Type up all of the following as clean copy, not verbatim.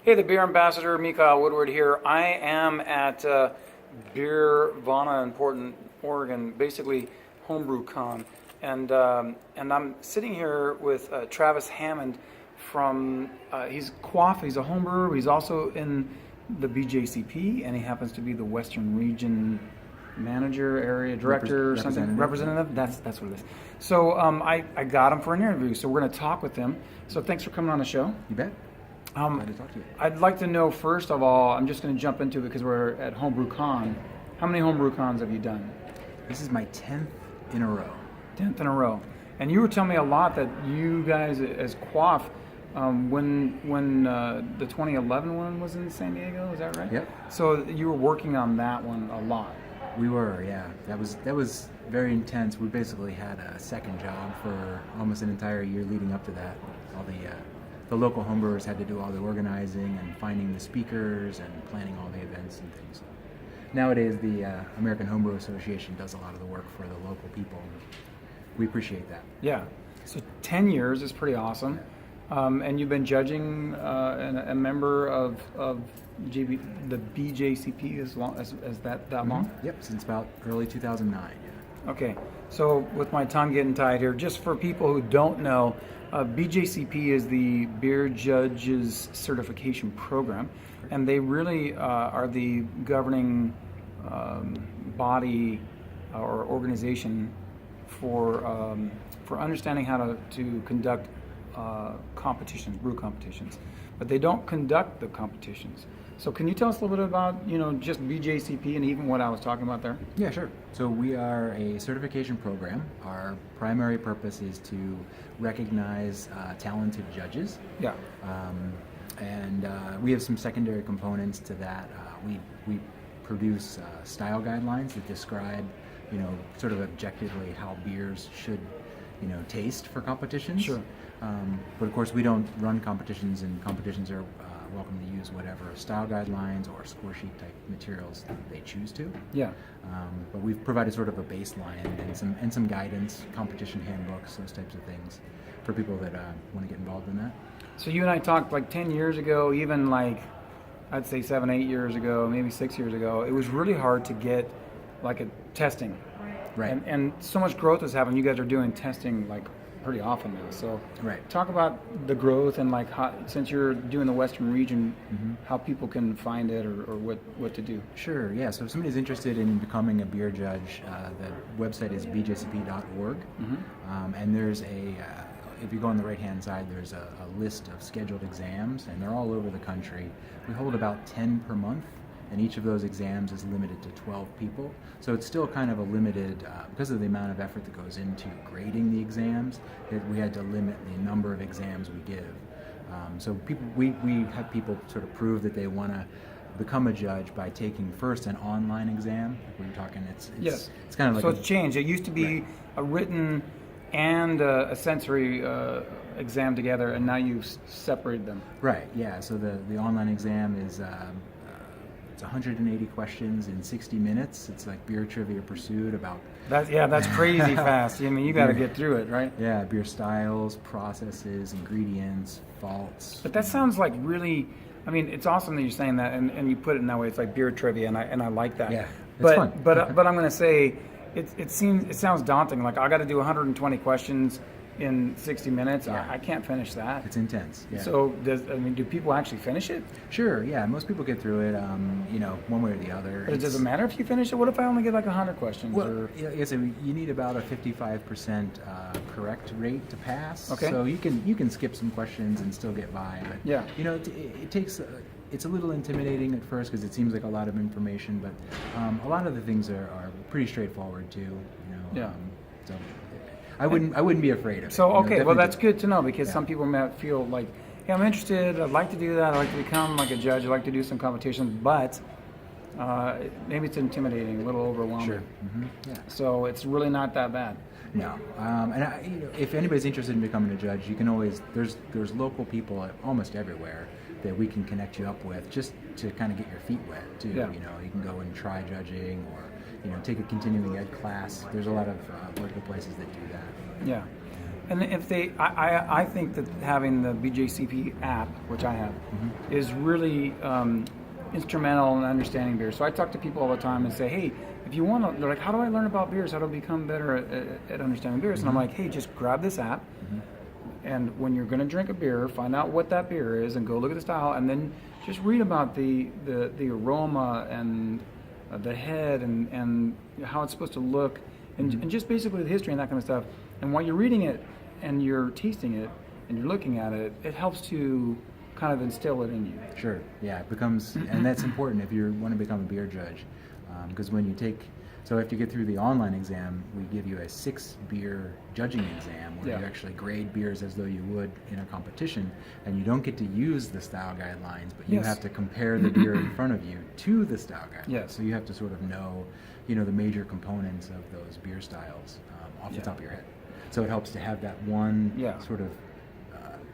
Hey, the beer ambassador, Mikhail Woodward here. I am at Beer Vana in Portland, Oregon, basically Homebrew Con, and I'm sitting here with Travis Hammond from he's QUAFF. He's a homebrewer. He's also in the BJCP, and he happens to be the Western Region manager, area director, or something, representative. That's what it is. So I got him for an interview. So we're going to talk with him. So thanks for coming on the show. You bet. Glad to talk to you. I'd like to know, first of all, I'm just going to jump into it because we're at Homebrew Con. How many Homebrew Cons have you done? This is my 10th in a row. 10th in a row. And you were telling me a lot that you guys, as QUAFF, when the 2011 one was in San Diego, is that right? Yep. So you were working on that one a lot. We were, yeah. That was very intense. We basically had a second job for almost an entire year leading up to that. All the local homebrewers had to do all the organizing and finding the speakers and planning all the events and things. Nowadays, the American Homebrew Association does a lot of the work for the local people. We appreciate that. Yeah. So 10 years is pretty awesome. And you've been judging and a member of the BJCP as long as that long? Yep, since about early 2009. Yeah. Okay, so with my tongue getting tied here, just for people who don't know, BJCP is the Beer Judges Certification Program, and they really are the governing body or organization for understanding how to conduct competitions, brew competitions, but they don't conduct the competitions. So can you tell us a little bit about, just BJCP and even what I was talking about there? Yeah, sure. So we are a certification program. Our primary purpose is to recognize talented judges. Yeah. And we have some secondary components to that. We produce style guidelines that describe, sort of objectively how beers should, taste for competitions. Sure. But of course, we don't run competitions, and competitions are welcome to use whatever style guidelines or score sheet type materials they choose to. Yeah. But we've provided sort of a baseline and some guidance, competition handbooks, those types of things for people that want to get involved in that. So you and I talked like 10 years ago, even like I'd say 7, 8 years ago, maybe 6 years ago. It was really hard to get like a testing. Right. And so much growth has happened. You guys are doing testing like pretty often now. So right. Talk about the growth and like how, since you're doing the Western region, how people can find it or what to do. Sure, yeah. So if somebody's interested in becoming a beer judge, the website is bjcp.org. And there's if you go on the right-hand side, there's a list of scheduled exams, and they're all over the country. We hold about 10 per month, and each of those exams is limited to 12 people. So it's still kind of a limited, because of the amount of effort that goes into grading the exams, we had to limit the number of exams we give. So we have people sort of prove that they want to become a judge by taking first an online exam. We're talking, it's kind of like so it's changed. It used to be a written and a sensory exam together, and now you've separated them. Right. Yeah. So the online exam is. It's 180 questions in 60 minutes. It's like Beer Trivia Pursuit about... That's crazy fast. I mean, you got to get through it, right? Yeah, beer styles, processes, ingredients, faults. But that sounds like really... I mean, it's awesome that you're saying that, and you put it in that way. It's like beer trivia, and I like that. Yeah, it's fun. But I'm going to say, it sounds daunting. Like, I got to do 120 questions in 60 minutes. Yeah. I can't finish that. It's intense. Yeah. So do people actually finish it? Sure. Yeah. Most people get through it. One way or the other. But does it matter if you finish it? What if I only get like 100 questions? Well, so you need about a 55% correct rate to pass. Okay. So you can skip some questions and still get by. But yeah. It takes. It's a little intimidating at first because it seems like a lot of information, but a lot of the things are pretty straightforward too. Yeah. So I wouldn't be afraid of it. So okay, well that's good to know because some people might feel like, hey, I'm interested. I'd like to do that. I'd like to become like a judge. I'd like to do some competitions, but maybe it's intimidating, a little overwhelming. Sure. Yeah. So it's really not that bad. No. If anybody's interested in becoming a judge, you can always there's local people almost everywhere that we can connect you up with just to kind of get your feet wet too. Yeah. You can go and try judging or take a continuing ed class. There's a lot of local places that do that. Yeah. And if they, I think that having the BJCP app, which I have, is really instrumental in understanding beer. So I talk to people all the time and say, hey, if you want to, they're like, how do I learn about beers? How do I become better at understanding beers? And I'm like, hey, just grab this app, and when you're going to drink a beer, find out what that beer is, and go look at the style, and then just read about the aroma and the head and how it's supposed to look, and just basically the history and that kind of stuff. And while you're reading it and you're tasting it and you're looking at it, it helps to kind of instill it in you. Sure. Yeah, it becomes, and that's important if you want to become a beer judge, because when you take, so after you get through the online exam, we give you a 6-beer judging exam where you actually grade beers as though you would in a competition, and you don't get to use the style guidelines, but you have to compare the beer in front of you to the style guidelines. Yes. So you have to sort of know, the major components of those beer styles off the top of your head. So it helps to have that one sort of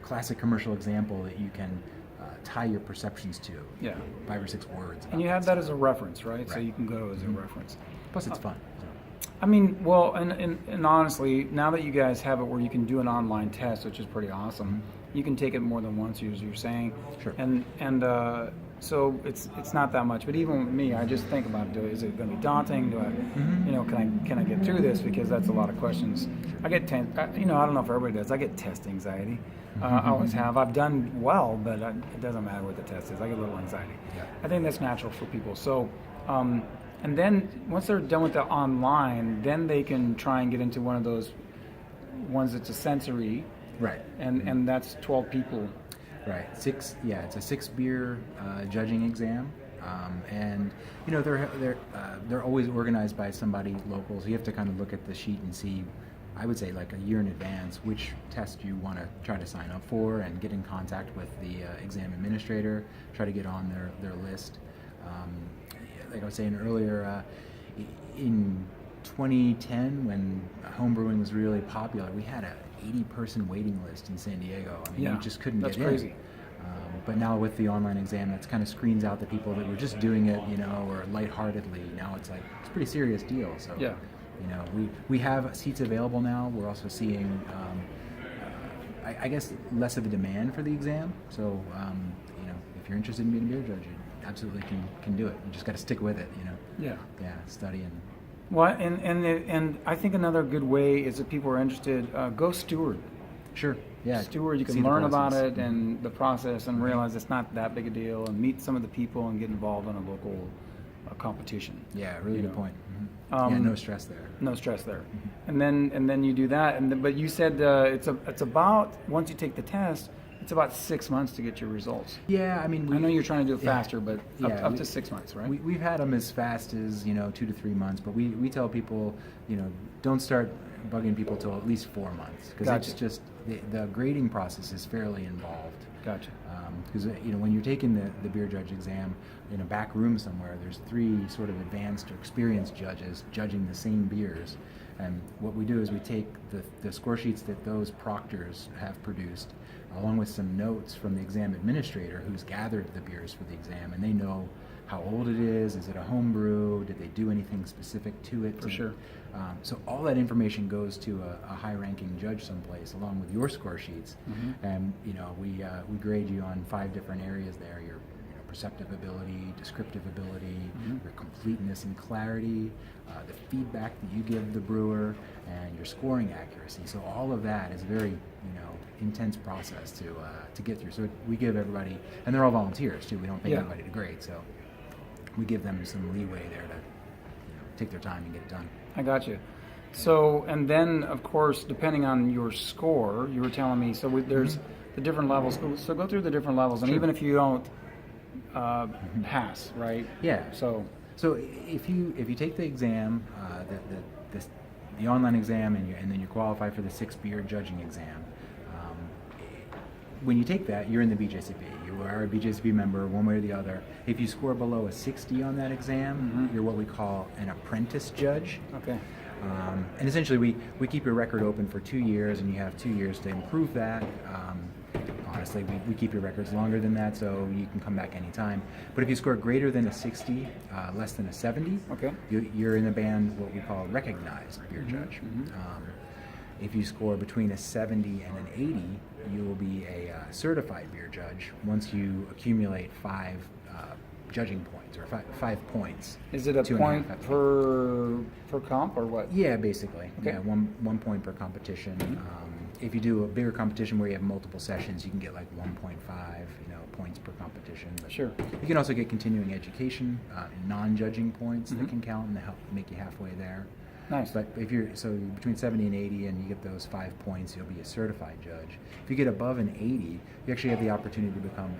classic commercial example that you can tie your perceptions to. 5 or 6 words. And you have that as a reference, right? So you can go as a reference. Plus, it's fun. I mean, well, and honestly, now that you guys have it where you can do an online test, which is pretty awesome, you can take it more than once, as you're saying. Sure. And so it's not that much. But even with me, I just think about it. Is it going to be daunting? Do I, can I get through this? Because that's a lot of questions. I get I don't know if everybody does. I get test anxiety. I always have. I've done well, but it doesn't matter what the test is. I get a little anxiety. I think that's natural for people. So, and then once they're done with the online, then they can try and get into one of those ones that's a sensory. Right. And that's 12 people. Right. It's a 6-beer judging exam, and they're always organized by somebody local. So you have to kind of look at the sheet and see, I would say like a year in advance, which test you want to try to sign up for, and get in contact with the exam administrator. Try to get on their list. Like I was saying earlier, in 2010, when homebrewing was really popular, we had a 80-person waiting list in San Diego. I mean, you just couldn't get in. That's crazy. But now with the online exam, that's kind of screens out the people that were just doing it, or lightheartedly. Now it's like, it's a pretty serious deal. So, we have seats available now. We're also seeing, I guess, less of a demand for the exam. So, if you're interested in being a beer judge, you absolutely can do it. You just got to stick with it, Yeah, study and. Well, and I think another good way is if people are interested, go steward. Sure. Yeah. Steward, you can learn about it and the process and realize it's not that big a deal, and meet some of the people and get involved in a local competition. Yeah, really good point. No stress there. No stress there. And then you do that, but you said it's about, once you take the test, it's about 6 months to get your results. Yeah, I mean, I know you're trying to do it faster, but up to 6 months, right? We've had them as fast as 2 to 3 months, but we tell people don't start bugging people till at least 4 months, because it's just the grading process is fairly involved. Gotcha. Because when you're taking the beer judge exam in a back room somewhere, there's 3 sort of advanced or experienced judges judging the same beers, and what we do is we take the score sheets that those proctors have produced, along with some notes from the exam administrator who's gathered the beers for the exam, and they know how old it is it a homebrew, did they do anything specific to it? For sure. So all that information goes to a high-ranking judge someplace, along with your score sheets, and we grade you on 5 different areas there: your perceptive ability, descriptive ability, your completeness and clarity, the feedback that you give the brewer, and your scoring accuracy. So all of that is a very intense process to get through. So we give everybody, and they're all volunteers too. We don't pay anybody to grade, so we give them some leeway there to take their time and get it done. I got you. So, and then of course, depending on your score, you were telling me, so there's the different levels. So go through the different levels, and even if you don't pass, right? Yeah. So if you take the exam, the online exam, and then you qualify for the 6-beer judging exam. When you take that, you're in the BJCP. You are a BJCP member, one way or the other. If you score below a 60 on that exam, you're what we call an apprentice judge. Okay. And essentially, we keep your record open for 2 years, and you have 2 years to improve that. Honestly, we keep your records longer than that, so you can come back anytime. But if you score greater than a 60, less than a 70, you're in the band what we call recognized beer judge. If you score between a 70 and an 80, you will be a certified beer judge once you accumulate 5 judging points, or 5 points. Is it a 2.5 point out of 5. per comp, or what? Yeah, basically. Okay. Yeah, one point per competition. If you do a bigger competition where you have multiple sessions, you can get like 1.5, points per competition. But Sure. you can also get continuing education, non-judging points that can count and help make you halfway there. Nice. But if you're between 70 and 80, and you get those 5 points, you'll be a certified judge. If you get above an 80, you actually have the opportunity to become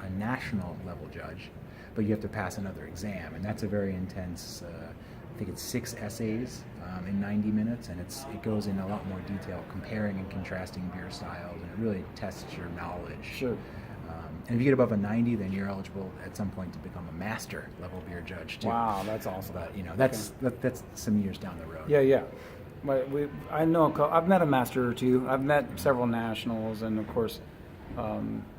a national level judge, but you have to pass another exam, and that's a very intense. I think it's 6 essays in 90 minutes, and it goes in a lot more detail, comparing and contrasting beer styles, and it really tests your knowledge. Sure. And if you get above a 90, then you're eligible at some point to become a master level beer judge too. Wow, that's awesome. But that's some years down the road. Yeah. But I know I've met a master or two. I've met several nationals, and of course,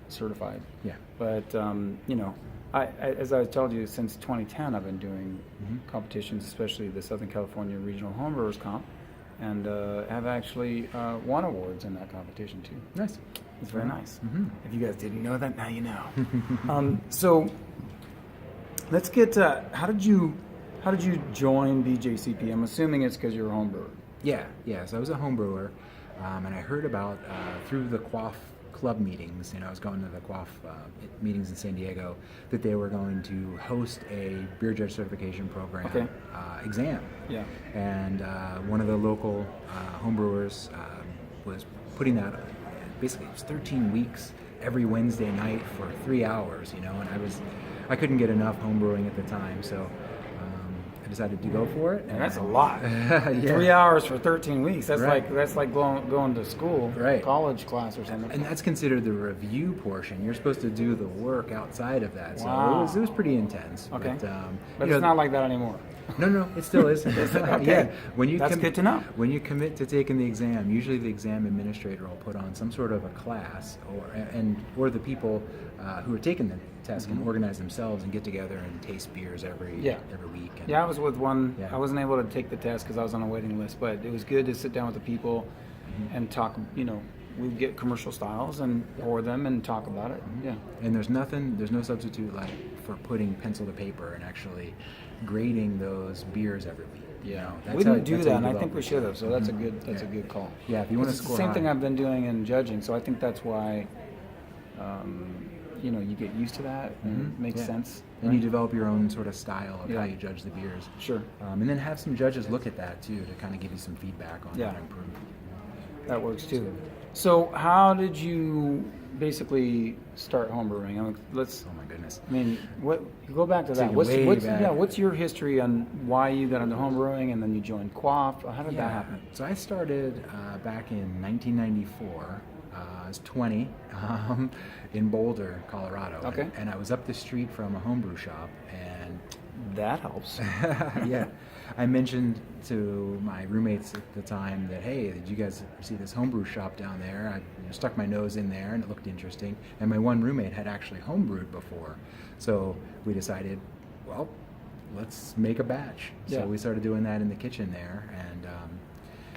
certified. Yeah. But I as I told you, since 2010, I've been doing competitions, especially the Southern California Regional Homebrewers Comp, and have actually won awards in that competition too. Nice. It's very nice. Mm-hmm. If you guys didn't know that, now you know. So let's get to how did you join BJCP? I'm assuming it's because you're a home brewer. Yeah. So I was a home brewer, and I heard about through the QUAFF club meetings. I was going to the QUAFF meetings in San Diego, that they were going to host a beer judge certification program exam. Yeah. And one of the local homebrewers was putting that. Basically, it was 13 weeks every Wednesday night for 3 hours. And I couldn't get enough homebrewing at the time, so I decided to go for it. And that's a lot. Yeah. 3 hours for 13 weeks. That's Right. like going to school, Right. college class or something. And that's considered the review portion. You're supposed to do the work outside of that. Wow. So it was pretty intense. Okay. But It's not like that anymore. No, it still is. Okay. Yeah. That's good to know. When you commit to taking the exam, usually the exam administrator will put on some sort of a class, or the people who are taking the test can organize themselves and get together and taste beers every week. And, Yeah, I was with one. Yeah. I wasn't able to take the test because I was on a waiting list, but it was good to sit down with the people and talk. We'd get commercial styles and pour them and talk about it. Yeah. And there's no substitute for putting pencil to paper and actually grading those beers every week. That's We how- didn't do that's how that, you and I develop think we your should have. So that's a good. Yeah. a good call. Yeah, if you want to It's the score same thing high. I've been doing in judging. So I think that's why. You get used to that, and it makes Yeah. sense. And you develop your own sort of style of Yeah. how you judge the beers. Sure. And then have some judges look at that too to kind of give you some feedback on Yeah. how to improve. That works too. So how did you basically start homebrewing? Oh my goodness. Go back to that. Take it way back. What's your history on why you got into homebrewing and then you joined QUAFF? How did that happen? So I started back in 1994. I was 20 in Boulder, Colorado. Okay. And I was up the street from a homebrew shop, and That helps. yeah, I mentioned to my roommates at the time that, hey, did you guys see this homebrew shop down there? I stuck my nose in there, and it looked interesting. And my one roommate had actually homebrewed before, so we decided, well, let's make a batch. Yeah. So we started doing that in the kitchen there, and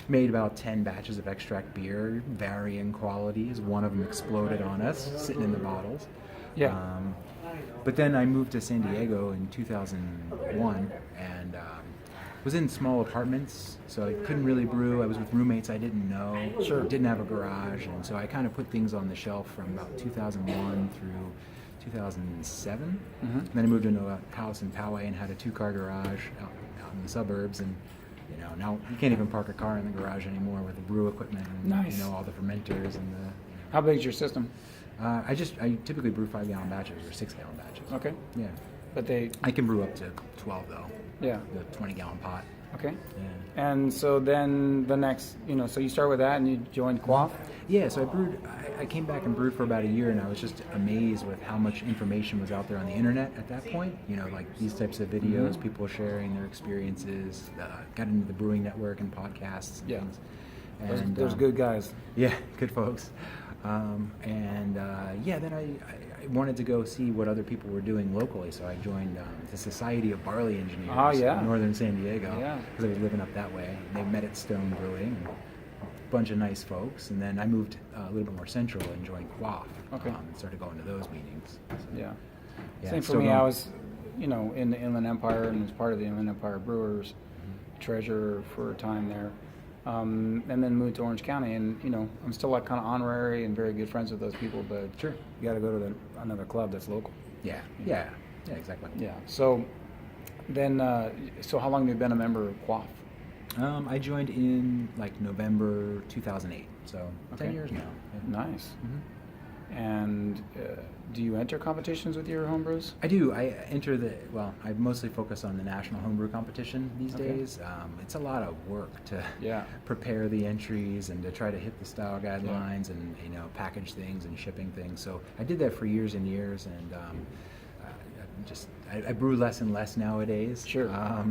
made about 10 batches of extract beer, varying qualities. One of them exploded on us, sitting in the bottles. Yeah. But then I moved to San Diego in 2001, and was in small apartments, so I couldn't really brew. I was with roommates I didn't know. Sure. Didn't have a garage, and so I kind of put things on the shelf from about 2001 through 2007. Then I moved into a house in Poway and had a 2-car garage out in the suburbs, and now you can't even park a car in the garage anymore with the brew equipment and Nice. all the fermenters and the. How big is your system? I typically brew 5-gallon batches or 6-gallon batches. Okay. Yeah. But I can brew up to 12 though. Yeah. The 20-gallon pot. Okay. Yeah. And so then the next, so you start with that and you joined QUAFF? Yeah, so I came back and brewed for about a year, and I was just amazed with how much information was out there on the internet at that point. Like these types of videos, people sharing their experiences, got into the brewing network and podcasts and things. And There's good guys. Yeah, good folks. Then I wanted to go see what other people were doing locally, so I joined the Society of Barley Engineers in northern San Diego, Yeah. because I was living up that way. They met at Stone Brewing. bunch of nice folks, and then I moved a little bit more central and joined QUAFF. Okay. And started going to those meetings. So, Yeah. yeah, Same for still me. going. I was, in the Inland Empire and was part of the Inland Empire Brewers, treasurer for a time there, and then moved to Orange County. And I'm still like kind of honorary and very good friends with those people. But Sure. you got to go to another club that's local. Yeah. Yeah. Yeah. Exactly. Yeah. So then, so how long have you been a member of QUAFF? I joined in like November 2008, so Okay. 10 years now. Yeah. Nice. Mhm. And do you enter competitions with your homebrews? I do. I enter I mostly focus on the national homebrew competition these Okay. days. It's a lot of work to Yeah. prepare the entries and to try to hit the style guidelines and package things and shipping things. So I did that for years and years, and I brew less and less nowadays. Sure.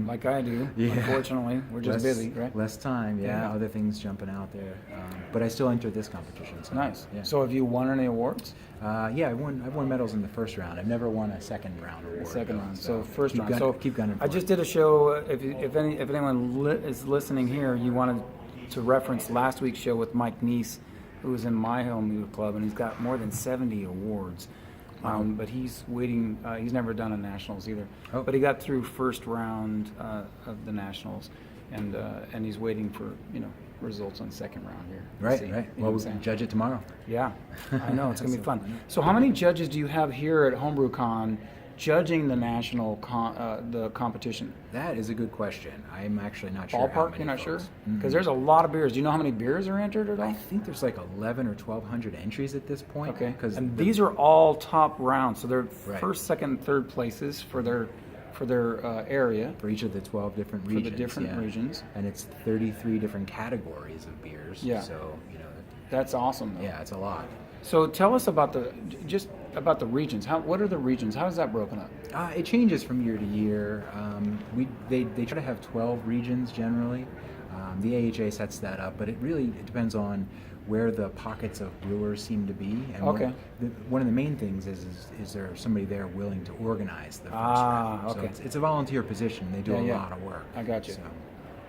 Like I do. yeah. Unfortunately, we're just less, busy, right? Less time, Yeah. Other things jumping out there, but I still enter this competition. So, Nice. Yeah. So have you won any awards? Yeah, I've won medals in the first round. I've never won a second round award. Second though, round. So first keep round. gun- So keep gunning. I for just it. did a show. If anyone is listening here, you wanted to reference last week's show with Mike Neese, who was in my homebrew club, and he's got more than 70 awards. But he's waiting. He's never done a nationals either. Oh. But he got through first round of the nationals, and he's waiting for results on second round here. Right, See, right. you know Well, what I'm we'll saying? judge it tomorrow. Yeah, I know it's gonna be So, fun. I know. So, how many judges do you have here at Homebrew Con judging the national the competition? That is a good question. I'm actually not sure. how Ballpark? many You're not sure? folks. Because there's a lot of beers. Do you know how many beers are entered at I all? think there's like 11 or 1,200 entries at this point. Okay. Because And these are all top rounds, so they're Right. first, second, third places for their area for each of the 12 different for regions. the different yeah. regions. And it's 33 different categories of beers. Yeah. So That's awesome. Though. yeah, it's a lot. So tell us about the regions. What are the regions? How is that broken up? It changes from year to year. They try to have 12 regions generally. The AHA sets that up, but it depends on where the pockets of brewers seem to be. And Okay. one of the main things is there somebody there willing to organize the first Ah, round? okay. So it's a volunteer position. They do Yeah, a yeah. lot of work. I got you. So,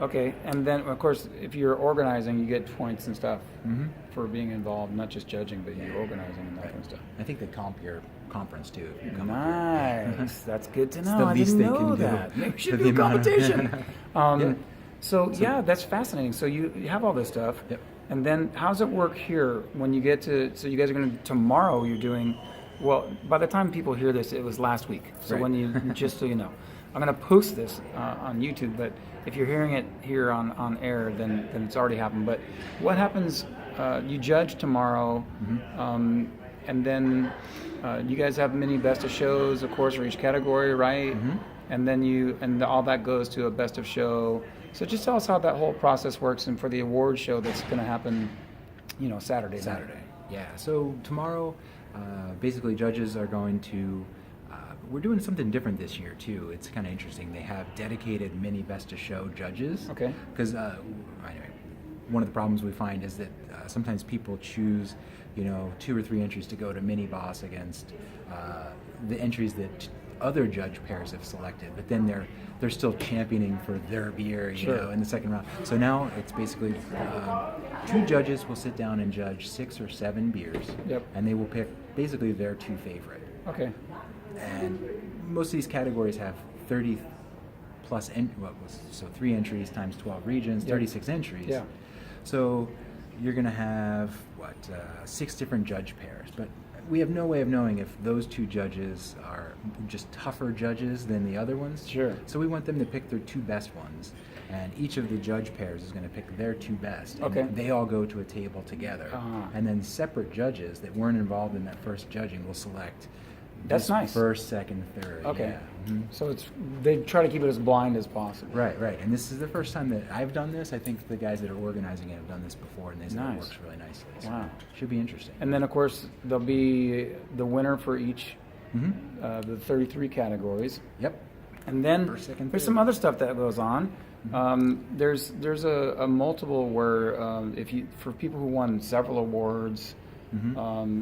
Okay, and then of course, if you're organizing, you get points and stuff Mhm. for being involved, not just judging, but you're organizing and that Right. kind of stuff. I think they comp your conference too. If you come up here. Nice, that's good to It's know. the I least didn't they know can do that. Maybe we should for do the amount of- competition. Yeah. So yeah, that's fascinating. So you have all this stuff, Yep. and then how's it work here when you get to? So you guys are going to tomorrow. You're doing. Well, by the time people hear this, it was last week. So Right. when you just so you know, I'm going to post this on YouTube. But if you're hearing it here on air, then it's already happened. But what happens? You judge tomorrow, and then you guys have mini best of shows, of course, for each category, right? And then all that goes to a best of show. So just tell us how that whole process works, and for the award show that's going to happen, Saturday. night. Saturday. Yeah. So tomorrow, basically, judges are going to. We're doing something different this year too. It's kind of interesting. They have dedicated mini best of show judges. Okay. Because anyway, one of the problems we find is that sometimes people choose, 2 or 3 entries to go to mini boss against the entries that other judge pairs have selected, but then they're still championing for their beer, Sure. in the second round. So now it's basically 2 judges will sit down and judge 6 or 7 beers, Yep. and they will pick basically their 2 favorite. Okay. And most of these categories have 30 plus, so 3 entries times 12 regions, Yep. 36 entries. Yeah. So you're going to have 6 different judge pairs, but we have no way of knowing if those 2 judges are just tougher judges than the other ones. Sure. So we want them to pick their 2 best ones, and each of the judge pairs is going to pick their 2 best. Okay. And they all go to a table together, Uh-huh. and then separate judges that weren't involved in that first judging will select. That's this nice. First, second, third. Okay. Yeah. Mhm. So they try to keep it as blind as possible. Right, right. And this is the first time that I've done this. I think the guys that are organizing it have done this before, and they said Nice. it works really nicely. So Wow. should be interesting. And then of course there'll be the winner for each Mhm. the 33 categories. Yep. And then First, second, there's third. some other stuff that goes on. There's a multiple where for people who won several awards,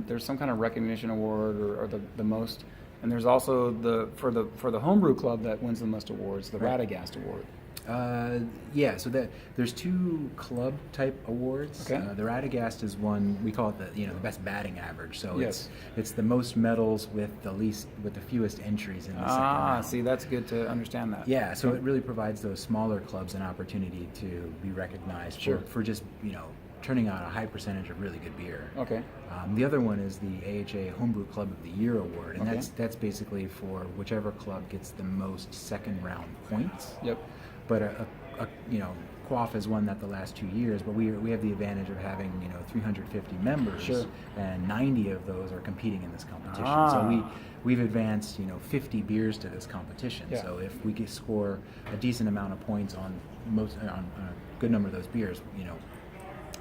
there's some kind of recognition award or the most, and there's also for the homebrew club that wins the most awards, the Right. Radagast Award. Yeah, so there's 2 club type awards. Okay. The Radagast is one, we call it the best batting average. So Yes. it's the most medals with the fewest entries in the second round. See, that's good to understand that. Yeah, so it really provides those smaller clubs an opportunity to be recognized Sure. for just turning out a high percentage of really good beer. Okay. The other one is the AHA Homebrew Club of the Year award, and Okay. that's basically for whichever club gets the most second round points. Yep. But QUAFF has won that the last 2 years, but we have the advantage of having 350 members, Sure. and 90 of those are competing in this competition. Ah. So we've advanced 50 beers to this competition. Yeah. So if we could score a decent amount of points on a good number of those beers,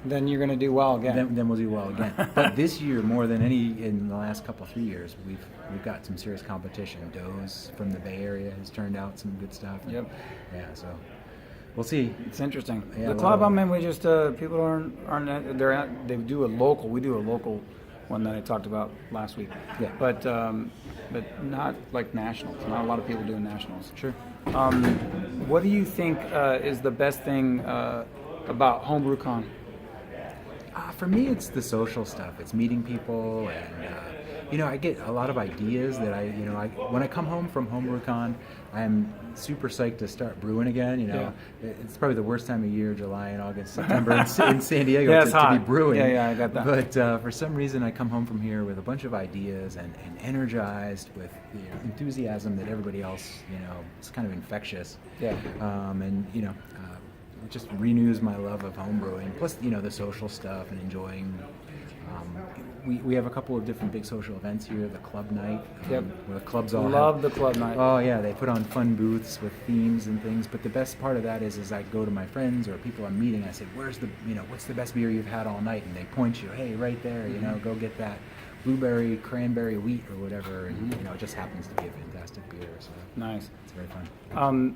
Then you're going to do well again. then we'll do well again. But this year, more than any in the last 3 years, we've got some serious competition. Doe's from the Bay Area has turned out some good stuff. Yep. Yeah, so we'll see. It's interesting. Yeah, The a club lot of- I'm in, we just people they do a local. We do a local one that I talked about last week. Yeah. But not like nationals. Not a lot of people doing nationals. Sure. What do you think is the best thing about Homebrew Con? For me, it's the social stuff. It's meeting people, and I get a lot of ideas that when I come home from HomebrewCon, I'm super psyched to start brewing again. It's probably the worst time of year, July and August, September in San Diego Yeah, it's to be hot. brewing. Yeah, I got that. But for some reason, I come home from here with a bunch of ideas and energized with the enthusiasm that everybody else, it's kind of infectious. Yeah. It just renews my love of homebrewing. Plus, the social stuff and enjoying. We have a couple of different big social events here. The club night, Yep. where the clubs all Love have, the club night. Oh yeah, they put on fun booths with themes and things. But the best part of that is I go to my friends or people I'm meeting. I say, "Where's what's the best beer you've had all night?" And they point you, "Hey, right there. Go get that blueberry cranberry wheat or whatever." And it just happens to be a fantastic beer. So Nice. it's very fun.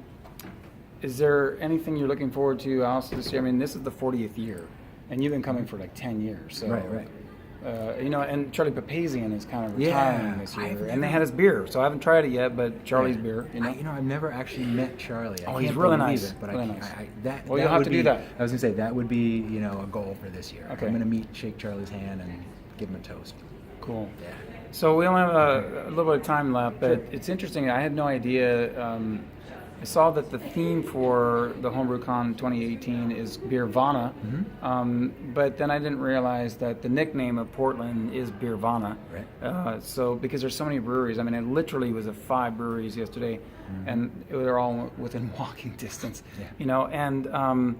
Is there anything you're looking forward to also this year? I mean, this is the 40th year, and you've been coming for like 10 years. So, Right. and Charlie Papazian is kind of Yeah, retiring this year, I've and they never- had his beer, so I haven't tried it yet. But Charlie's beer, I've never actually met Charlie. I Oh, can't he's really believe nice. It, but Really I, nice. that Well, that you'll have would to be, do that. I was gonna say that would be a goal for this year. Okay. I'm gonna shake Charlie's hand and give him a toast. cool. Yeah. So we only have a little bit of time left, but it's interesting. I had no idea. I saw that the theme for the Homebrew Con 2018 is Beervana, but then I didn't realize that the nickname of Portland is Beervana. Right. So because there's so many breweries, I mean, it literally was 5 breweries yesterday, and they're all within walking distance. Yeah. And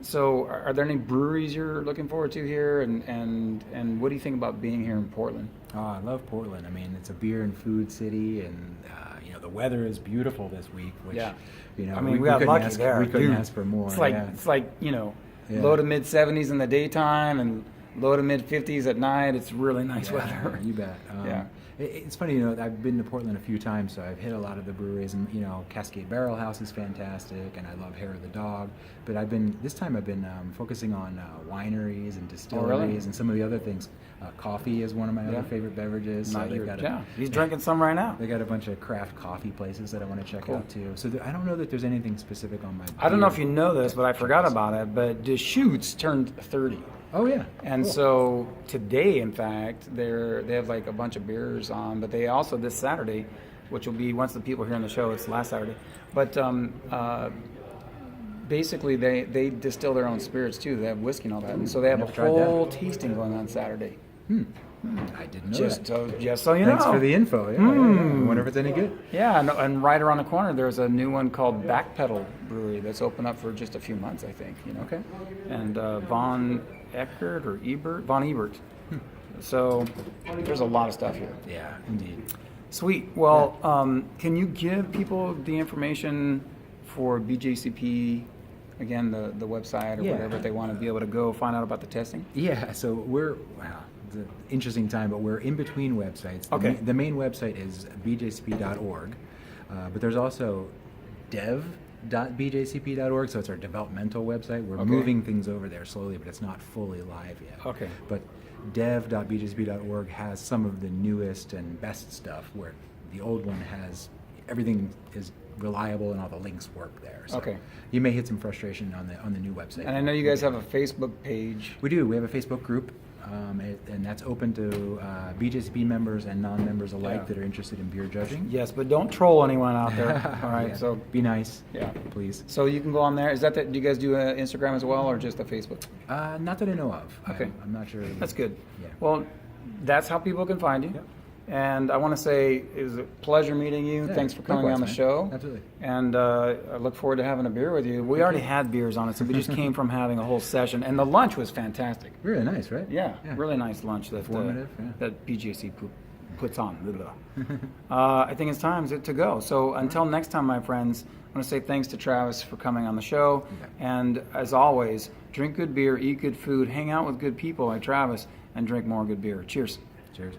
so are there any breweries you're looking forward to here, and what do you think about being here in Portland? Oh, I love Portland. I mean, it's a beer and food city, and the weather is beautiful this week. Which, Yeah. I I mean, we got couldn't lucky ask, there. We couldn't dude. ask for more. It's like Yeah. low to mid 70s in the daytime and low to mid 50s at night. It's really nice weather. You bet. Yeah. It's funny, I've been to Portland a few times, so I've hit a lot of the breweries, and Cascade Barrel House is fantastic, and I love Hair of the Dog. But this time I've been focusing on wineries and distilleries and some of the other things. Coffee is one of my other favorite beverages. So He's drinking some right now. They got a bunch of craft coffee places that I want to check Cool. out too. So I don't know that there's anything specific on my. I don't know if beer you know this, but I forgot choice. about it. But Deschutes turned 30. Oh yeah. And Cool. so today, in fact, they have like a bunch of beers on, but they also this Saturday, which will be once the people hear on the show, it's last Saturday. But basically, they distill their own spirits too. They have whiskey and all that, and so they have a Never tried that. whole tasting going on Saturday. I didn't know Just that. so you Thanks know. for the info. Yeah, I wonder if it's any good. Yeah, and right around the corner, there's a new one called Backpedal Brewery that's open up for just a few months, I think. Okay. And Von Ebert. So there's a lot of stuff here. Yeah, indeed. Sweet. Well, can you give people the information for BJCP, again, the website or Yeah. whatever, if they want to be able to go find out about the testing? Yeah, so it's an interesting time, but we're in between websites. Okay. The main website is bjcp.org, but there's also dev.bjcp.org, so it's our developmental website. We're Okay. moving things over there slowly, but it's not fully live yet. Okay. But dev.bjcp.org has some of the newest and best stuff, where the old one has everything is reliable and all the links work there. So Okay. you may hit some frustration on the new website. And I know you guys have a Facebook page. We do. We have a Facebook group, and that's open to BJCP members and non-members alike Yeah. that are interested in beer judging. Yes, but don't troll anyone out there. All right, Yeah. so be nice. yeah. Please. So you can go on there. Is that do you guys do Instagram as well, or just a Facebook? Not that I know of. Okay. I'm not sure. That's good. Yeah. Well, that's how people can find you. Yep. And I want to say it was a pleasure meeting you. Yeah, Thanks for coming likewise, on the man. show. Absolutely. And I look forward to having a beer with you. We already had beers on it, so we just came from having a whole session. And the lunch was fantastic. Really nice, right? Yeah, really nice lunch that Informative, yeah. that BJC puts on. I think it's time to go. So until next time, my friends, I want to say thanks to Travis for coming on the show. Okay. And as always, drink good beer, eat good food, hang out with good people like Travis, and drink more good beer. Cheers. Cheers.